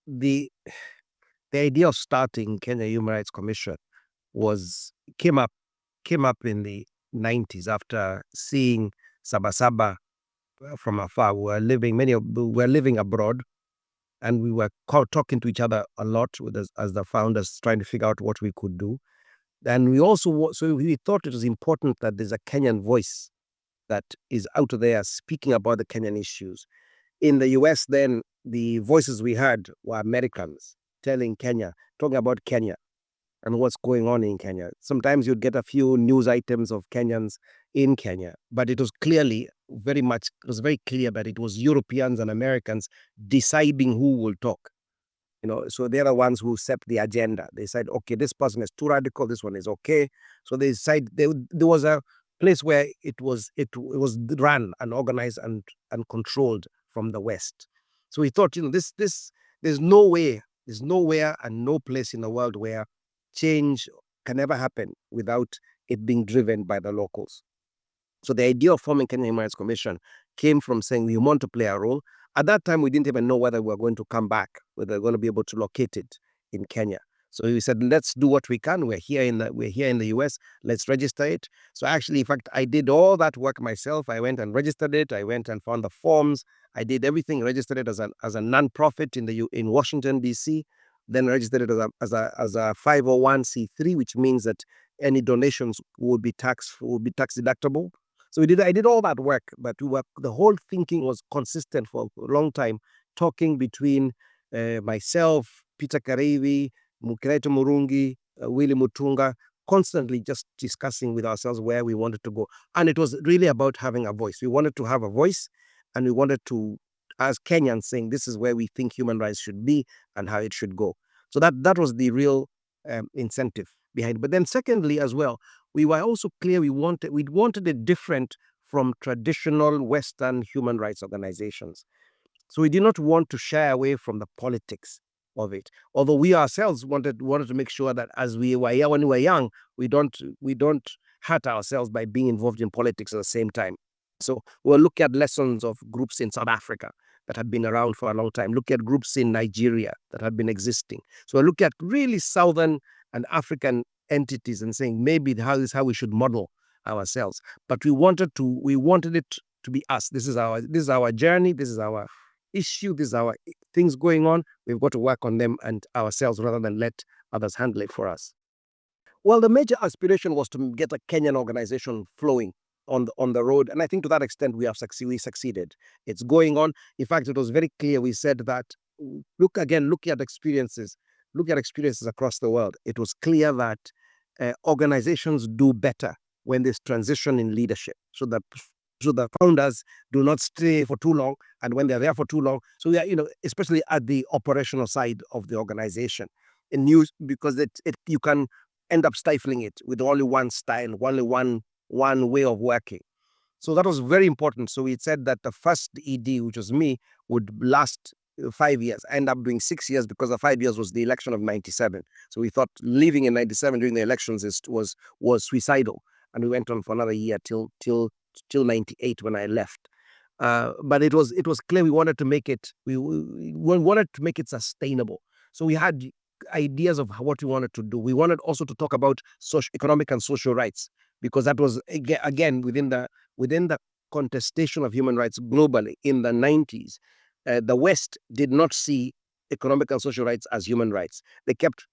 the the idea of starting Kenya Human Rights Commission was came up came up in the 90s after seeing Sabasaba from afar. We were living abroad, and we were talking to each other a lot with us, as the founders, trying to figure out what we could do. And we also so we thought it was important that there's a Kenyan voice that is out there speaking about the Kenyan issues. In the US, then the voices we heard were Americans talking about Kenya and what's going on in Kenya. Sometimes you'd get a few news items of Kenyans in Kenya, but it was very clear that it was Europeans and Americans deciding who will talk. So they're the ones who set the agenda. They said, okay, this person is too radical, this one is okay. So they decide there was a place where it was run and organized and controlled from the West. So we thought, this there's no way, there's nowhere and no place in the world where change can ever happen without it being driven by the locals. So the idea of forming Kenya Human Rights Commission came from saying we want to play a role. At that time, we didn't even know whether we were going to come back, whether we're going to be able to locate it in Kenya. So we said, let's do what we can. We're here in the US. Let's register it. So actually, in fact, I did all that work myself. I went and registered it. I went and found the forms. I did everything. Registered it as a non-profit in Washington D.C. Then registered it as a 501c3, which means that any donations will be tax deductible. So I did all that work, but the whole thinking was consistent for a long time, talking between myself, Peter Karevi, Mukireto Murungi, Willy Mutunga, constantly just discussing with ourselves where we wanted to go. And it was really about having a voice. We wanted to have a voice, and we wanted to, as Kenyans, saying this is where we think human rights should be and how it should go. So that was the real incentive behind it. But then secondly, as well, we were also clear we wanted it different from traditional Western human rights organizations. So we did not want to shy away from the politics of it. Although we ourselves wanted to make sure that as we were when we were young, we don't hurt ourselves by being involved in politics at the same time. So we'll look at lessons of groups in South Africa that had been around for a long time. Look at groups in Nigeria that had been existing. So we'll look at really Southern and African entities and saying maybe this is how we should model ourselves. But we wanted it to be us. This is our journey. This is our issue. This is our things going on. We've got to work on them and ourselves rather than let others handle it for us. Well, the major aspiration was to get a Kenyan organization flowing on the road, and I think to that extent we succeeded. It's going on. In fact, it was very clear. We said that look at experiences, across the world. It was clear that organizations do better when there's transition in leadership, so the founders do not stay for too long, and when they're there for too long, so we are, especially at the operational side of the organization, in news, because you can end up stifling it with only one style, only one way of working. So that was very important. So we said that the first ED, which was me, would last 5 years. I ended up doing 6 years because the 5 years was the election of 97. So we thought leaving in 97 during the elections was suicidal. And we went on for another year till 98 when I left. But it was clear we wanted to make it sustainable. So we had ideas of what we wanted to do. We wanted also to talk about economic and social rights, because that was again within the contestation of human rights globally in the 90s. The West did not see economic and social rights as human rights. They kept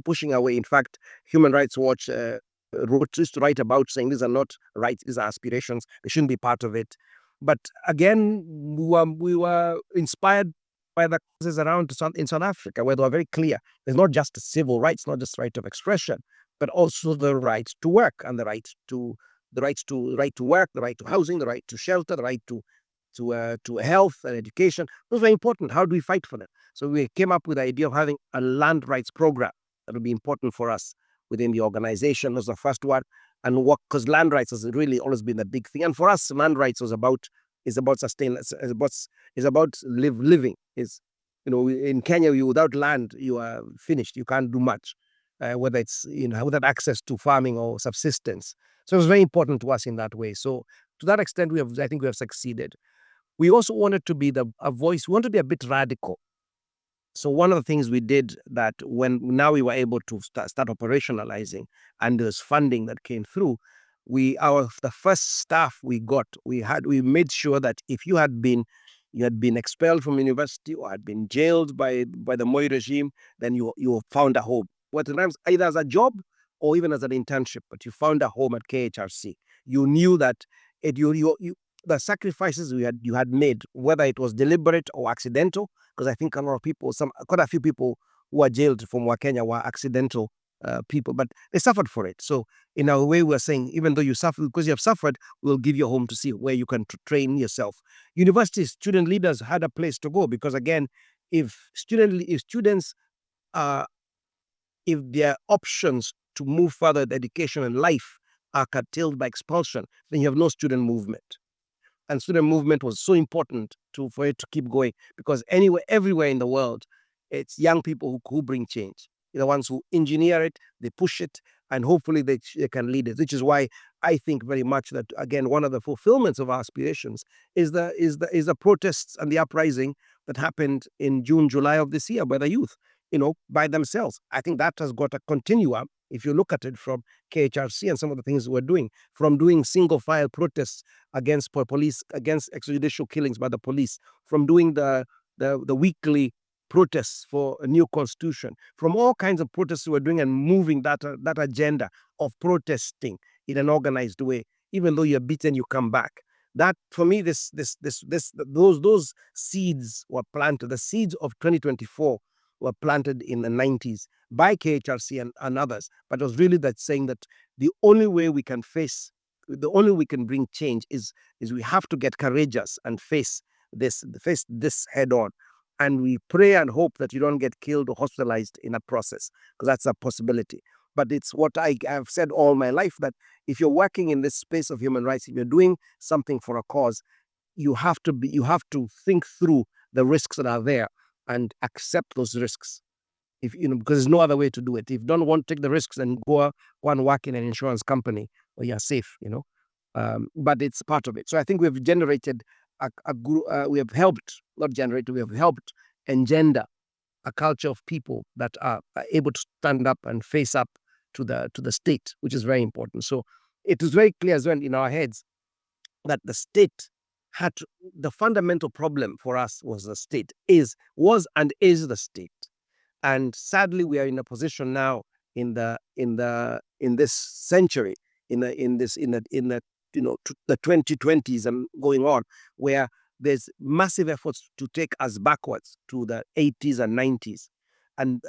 pushing away. In fact, Human Rights Watch used to write about saying these are not rights, these are aspirations. They shouldn't be part of it. But again, we were inspired by the causes around in South Africa, where they were very clear. There's not just civil rights, not just right of expression, but also the right to work and the right to work, the right to housing, the right to shelter, the right to health and education. Those were important. How do we fight for them? So we came up with the idea of having a land rights program that would be important for us within the organization. Was the first one, and because land rights has really always been a big thing. And for us, land rights is about living. In Kenya, without land, you are finished. You can't do much, whether it's without access to farming or subsistence. So it was very important to us in that way. So to that extent, I think we have succeeded. We also wanted to be a voice. We want to be a bit radical. So one of the things we did, that when now we were able to start operationalizing, and there's funding that came through, the first staff we made sure that if you had been expelled from university or had been jailed by the Moi regime, then you found a home. What times either as a job or even as an internship, but you found a home at KHRC. You knew that it you the sacrifices you had made, whether it was deliberate or accidental, because I think a lot of people, quite a few people who are jailed from Wakenya were accidental people, but they suffered for it. So in a way, we're saying, even though you suffer, because you have suffered, we'll give you a home to see where you can train yourself. University student leaders had a place to go, because again, if students uh, if their options to move further in education and life are curtailed by expulsion, then you have no student movement. And student movement was so important for it to keep going, because everywhere in the world, it's young people who bring change. They're the ones who engineer it, they push it, and hopefully they can lead it. Which is why I think very much that, again, one of the fulfillments of our aspirations is the protests and the uprising that happened in June, July of this year by the youth, by themselves. I think that has got a continuum. If you look at it from KHRC and some of the things we're doing, from doing single file protests against police, against extrajudicial killings by the police, from doing the weekly protests for a new constitution, from all kinds of protests we're doing, and moving that agenda of protesting in an organized way. Even though you're beaten, you come back. That, for me, those seeds were planted. The seeds of 2024 were planted in the 90s by KHRC and others. But it was really that saying that the only way we can bring change is we have to get courageous and face this head on. And we pray and hope that you don't get killed or hospitalized in a process, because that's a possibility. But it's what I have said all my life, that if you're working in this space of human rights, if you're doing something for a cause, you have to think through the risks that are there and accept those risks. Because there's no other way to do it. If you don't want to take the risks, and go and work in an insurance company where you're safe, but it's part of it. So I think we've generated we have helped, not generated, we have helped engender a culture of people that are able to stand up and face up to the state, which is very important. So it is very clear as well in our heads that the state the fundamental problem for us was the state, was and is the state. And sadly, we are in a position now in this century, the 2020s and going on, where there's massive efforts to take us backwards to the 80s and 90s. And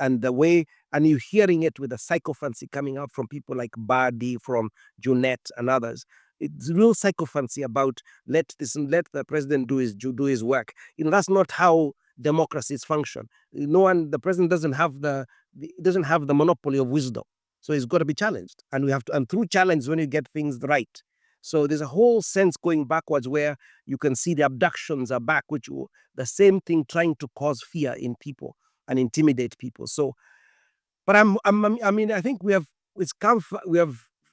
you're hearing it with the psychophancy coming out from people like Badi, from Junette and others. It's real psychophancy about let the president do his work. That's not how democracies function. The president doesn't have the monopoly of wisdom. So he's got to be challenged. And through challenge, when you get things right. So there's a whole sense going backwards, where you can see the abductions are back, which the same thing, trying to cause fear in people and intimidate people. So, but I think we have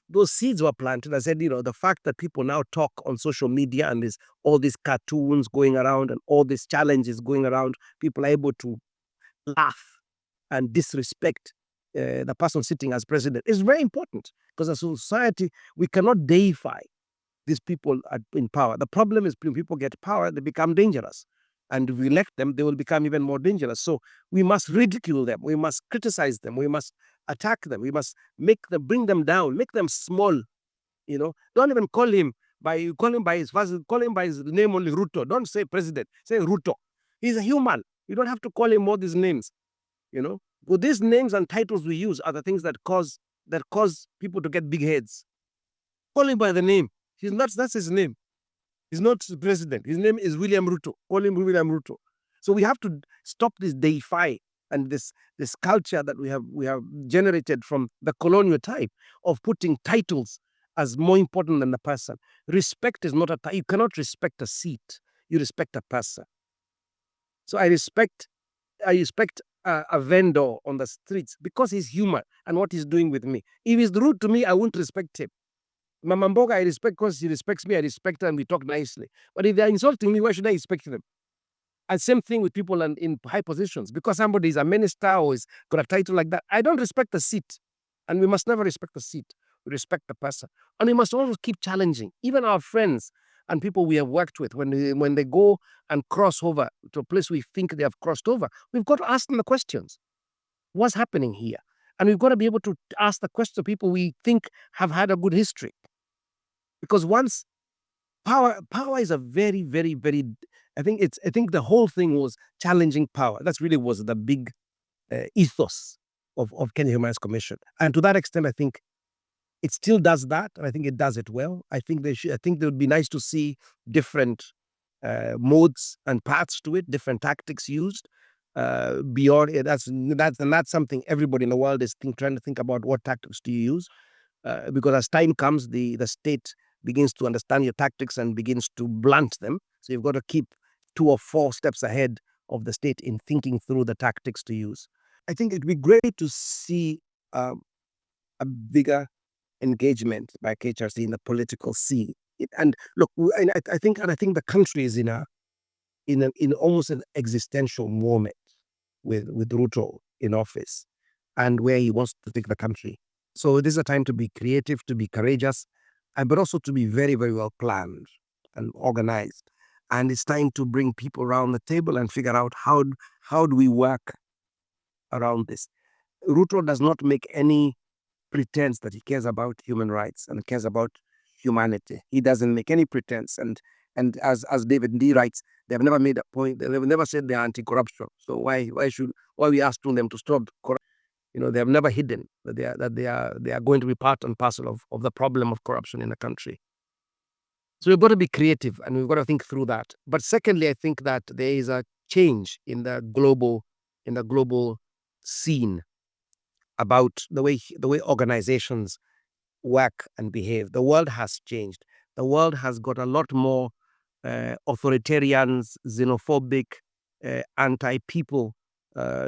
those seeds were planted. I said, the fact that people now talk on social media, and there's all these cartoons going around and all these challenges going around, people are able to laugh and disrespect the person sitting as president. It's very important, because as a society, we cannot deify these people in power. The problem is, when people get power, they become dangerous. And if we elect them, they will become even more dangerous. So we must ridicule them. We must criticize them. We must attack them. We must bring them down, make them small. Don't even call him by his name only, Ruto. Don't say president. Say Ruto. He's a human. You don't have to call him all these names. But these names and titles we use are the things that cause people to get big heads. Call him by the name. That's his name. He's not president. His name is William Ruto. Call him William Ruto. So we have to stop this deify and this culture that we have generated from the colonial type of putting titles as more important than the person. Respect is not you cannot respect a seat. You respect a person. So I respect a vendor on the streets because he's human and what he's doing with me. If he's rude to me, I won't respect him. Mama Mboga, I respect because he respects me. I respect her and we talk nicely. But if they're insulting me, why should I respect them? And same thing with people in high positions. Because somebody is a minister or is got a title like that, I don't respect the seat. And we must never respect the seat. We respect the person. And we must always keep challenging. Even our friends and people we have worked with, when they go and cross over to a place we think they have crossed over, we've got to ask them the questions. What's happening here? And we've got to be able to ask the question to people we think have had a good history. Because once power is a very, very, very. I think the whole thing was challenging power. That's really was the big ethos of Kenya Human Rights Commission, and to that extent, I think it still does that, and I think it does it well. I think they should. I think it would be nice to see different modes and paths to it, different tactics used. Beyond it, that's something everybody in the world is trying to think about. What tactics do you use? Because as time comes, the state begins to understand your tactics and begins to blunt them. So you've got to keep 2 or 4 steps ahead of the state in thinking through the tactics to use. I think it'd be great to see a bigger engagement by KHRC in the political scene. And look, I think the country is in almost an existential moment with Ruto in office and where he wants to take the country. So this is a time to be creative, to be courageous, but also to be very, very well planned and organized. And it's time to bring people around the table and figure out how do we work around this. Ruto does not make any pretense that he cares about human rights and cares about humanity. He doesn't make any pretense. And as David D writes, they've never made a point. They've never said they're anti-corruption. So why we asking them to stop corruption? They have never hidden that they are going to be part and parcel of the problem of corruption in the country. So we've got to be creative and we've got to think through that. But secondly, I think that there is a change in the global scene about the way organizations work and behave. The world has changed. The world has got a lot more authoritarians, xenophobic, anti-people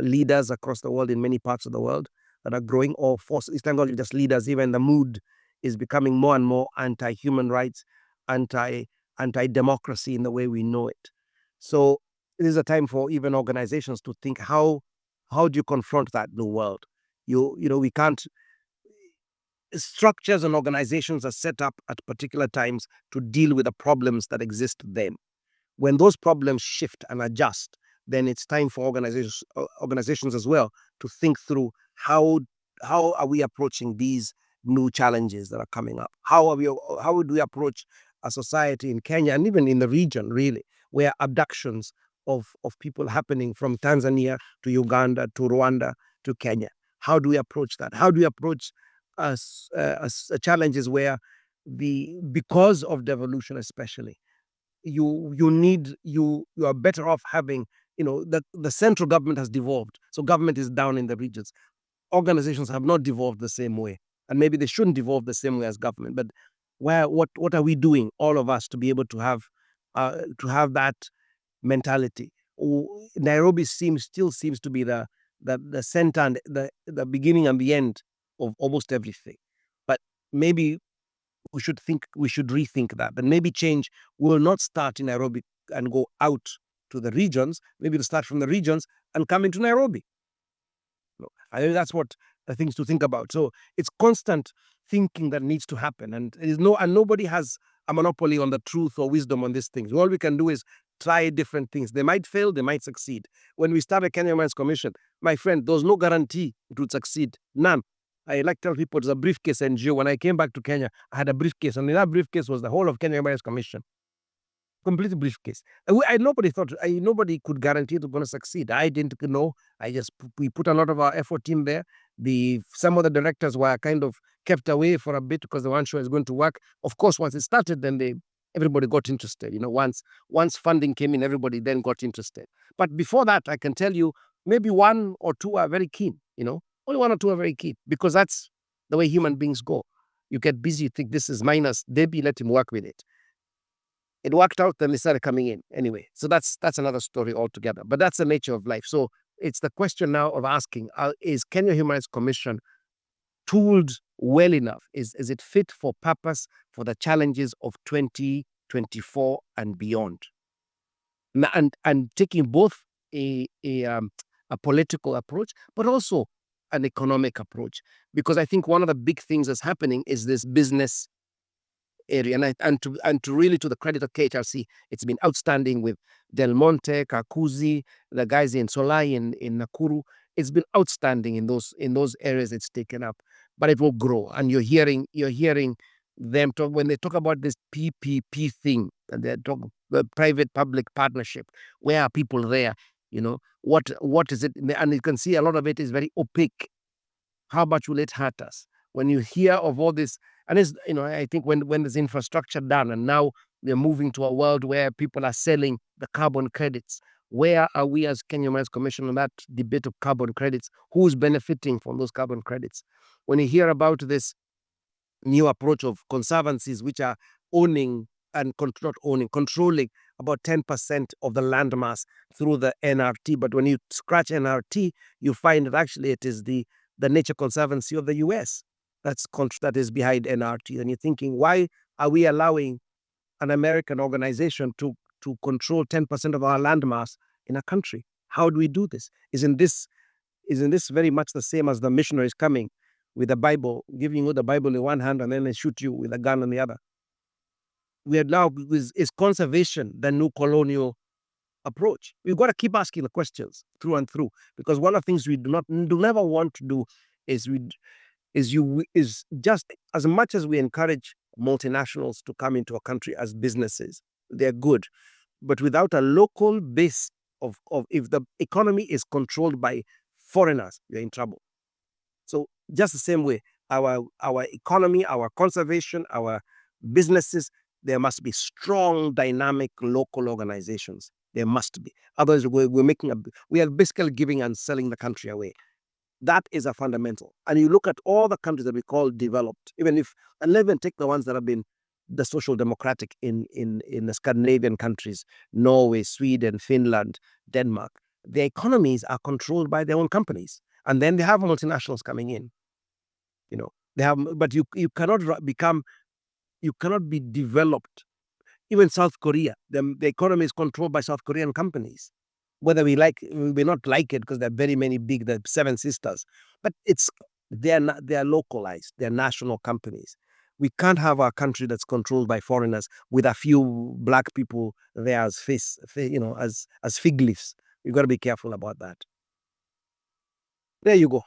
leaders across the world in many parts of the world that are growing, or forces. It's not just leaders. Even the mood is becoming more and more anti-human rights, anti-democracy in the way we know it. So it is a time for even organizations to think how do you confront that new world? We can't. Structures and organizations are set up at particular times to deal with the problems that exist then. When those problems shift and adjust, then it's time for organizations as well to think through how are we approaching these new challenges that are coming up? How would we approach a society in Kenya and even in the region, really, where abductions of people happening from Tanzania to Uganda to Rwanda to Kenya? How do we approach that? How do we approach challenges where because of devolution, especially, you are better off having, that the central government has devolved, so government is down in the regions. Organizations have not devolved the same way, and maybe they shouldn't devolve the same way as government. But what are we doing, all of us, to be able to have that mentality? Nairobi still seems to be the center and the beginning and the end of almost everything. But maybe we should rethink that. And maybe change will not start in Nairobi and go out to the regions. Maybe it'll start from the regions and come into Nairobi. I think that's what the things to think about. So it's constant thinking that needs to happen, and nobody has a monopoly on the truth or wisdom on these things. All we can do is try different things. They might fail, they might succeed. When we started Kenya Human Rights Commission, my friend, there was no guarantee it would succeed. None. I like to tell people it's a briefcase NGO. When I came back to Kenya, I had a briefcase, and in that briefcase was the whole of Kenya Human Rights Commission. Complete briefcase. Nobody could guarantee it was going to succeed. I didn't know. We put a lot of our effort in there. Some of the directors were kind of kept away for a bit because they weren't sure it's going to work. Of course, once it started, then everybody got interested. Once funding came in, everybody then got interested. But before that, I can tell you, maybe 1 or 2 are very keen. Only 1 or 2 are very keen, because that's the way human beings go. You get busy, you think this is minus, maybe let him work with it. It worked out, then they started coming in anyway. So that's another story altogether. But that's the nature of life. So it's the question now of asking: is Kenya Human Rights Commission tooled well enough? Is it fit for purpose for the challenges of 2024 and beyond? And taking both a political approach, but also an economic approach. Because I think one of the big things that's happening is this business area. And to really, to the credit of KHRC, it's been outstanding with Del Monte, Kakuzi, the guys in Solai in Nakuru. It's been outstanding in those areas it's taken up, but it will grow. And you're hearing them talk when they talk about this PPP thing, and they talk the private public partnership. Where are people there? What is it? And you can see a lot of it is very opaque. How much will it hurt us? When you hear of all this, and I think when there's infrastructure done, and now we're moving to a world where people are selling the carbon credits. Where are we as Kenya Human Rights Commission on that debate of carbon credits? Who's benefiting from those carbon credits? When you hear about this new approach of conservancies, which are owning and not owning, controlling about 10% of the land mass through the NRT. But when you scratch NRT, you find that actually it is the Nature Conservancy of the US that is behind NRT. And you're thinking, why are we allowing an American organization to control 10% of our land mass in a country? How do we do this? Isn't this very much the same as the missionaries coming with the Bible, giving you the Bible in one hand, and then they shoot you with a gun in the other? We are now is conservation the new colonial approach? We've got to keep asking the questions through and through, because one of the things we do never want to do is just as much as we encourage multinationals to come into a country as businesses, they're good, but without a local base of if the economy is controlled by foreigners, you're in trouble. So just the same way, our economy, our conservation, our businesses, there must be strong, dynamic local organizations. There must be. Otherwise, we are basically giving and selling the country away. That is a fundamental. And you look at all the countries that we call developed, and even take the ones that have been the social democratic in the Scandinavian countries, Norway, Sweden, Finland, Denmark. Their economies are controlled by their own companies, and then they have multinationals coming in. But you cannot be developed. Even South Korea, the economy is controlled by South Korean companies. Whether we not like it, because there are very many big, the Seven Sisters, but they're localized, they're national companies. We can't have a country that's controlled by foreigners with a few black people there as as fig leaves. You've got to be careful about that. There you go.